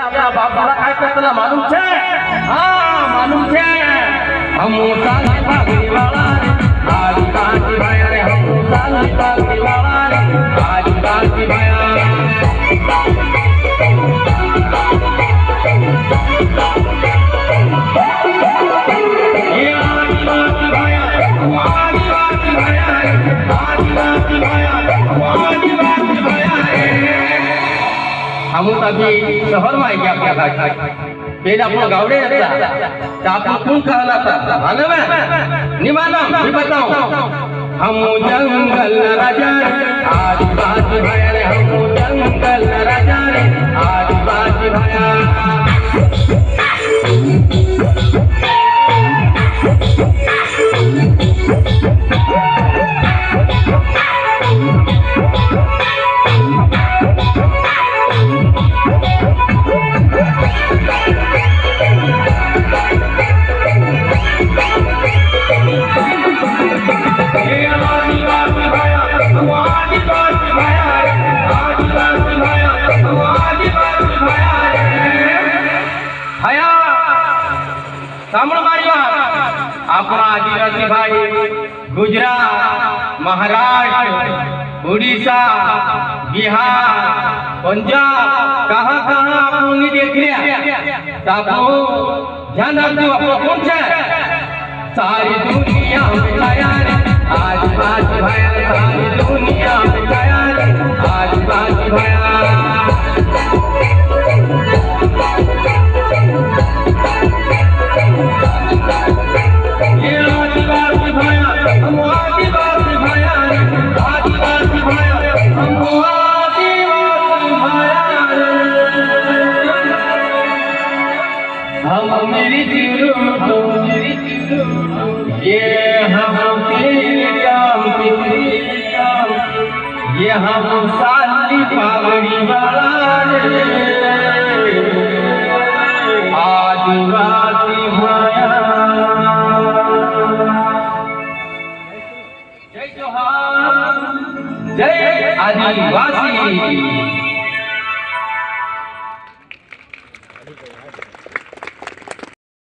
अपना बाबूला काय करतला मालूम छे? हाँ मालूम छे। हम साली पागली वाला रे आज काकी भाया रे, हम साली पागली वाला रे आज काकी भाया। हम तभी शहर में गया क्या था पहले अपना गावड़े रहता तो आप कौन कहला था मालूम है नहीं मालूम नहीं बताऊं हम जंगल राजा आज बात भाया रे, हम जंगल राजा रे आज बात भाया। अपना आदिवासी भाई गुजरात, महाराष्ट्र, उड़ीसा, बिहार, पंजाब कहाँ कहाँ आपने देख लिया आपको ध्यान रखो अपना कौन सा सारी दुनिया में छाया रे आज बात भाया, सारी दुनिया में छाया रे आज बात भाया। हम मेरी ये हम ये हम साली पागली वाला रे आदिवासी भाया। जय जोहार, जय आदिवासी।